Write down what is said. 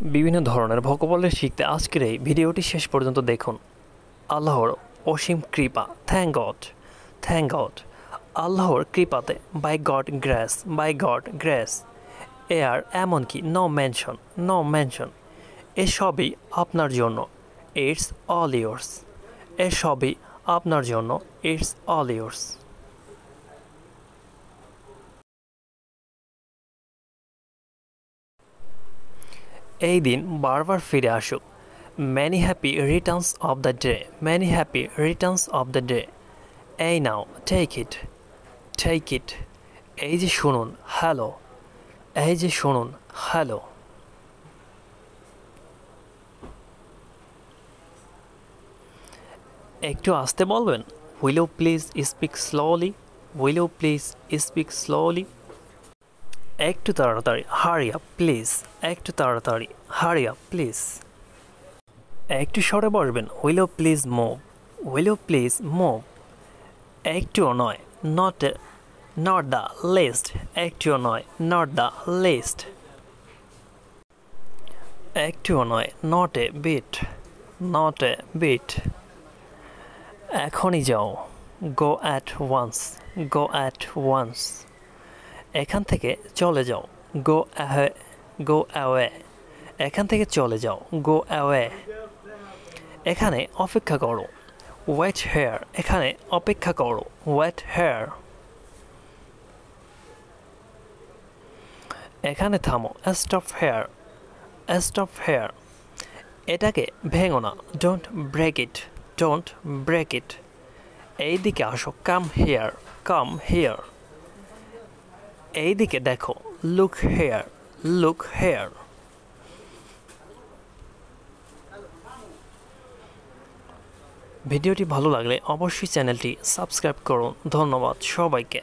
বিভিন্ন ধরনের ভোকাবুলারি শিখতে আজকের এই ভিডিওটি শেষ পর্যন্ত দেখুন। আল্লাহর অসীম কৃপা, থ্যাংক গড। আল্লাহর কৃপাতে, বাই গড গ্রেস। এ আর এমনকি নো মেনশন। এসবই আপনার জন্য, ইটস অল ইয়োর্স। এসবই আপনার জন্য, ইটস অল ইয়োর্স। এই দিন বারবার ফিরে আসুক। Many happy returns of the day. Many happy returns of the day. এই নাও, take it. এই যে শুনুন, হ্যালো। একটু আসতে বলবেন? Will you please speak slowly? একটু তাড়াতাড়ি, hurry up please. একটু সরে বসবেন? Will you please move? একটুও নয়, not the least. একটুও নয়, not the least. একটুও নয়, not a bit. এখনই যাও, go at once. এখান থেকে চলে যাও, go away. এখান থেকে চলে যাও, go away. এখানে অপেক্ষা করো, wait here. এখানে অপেক্ষা করো, wait here. এখানে থামো, stop here. এটাকে ভেঙো না, don't break it. এই দিকে আসো, come here. এই দিকে দেখো, look here. ভিডিওটি ভালো লাগলে অবশ্যই চ্যানেলটি সাবস্ক্রাইব করুন। ধন্যবাদ সবাইকে।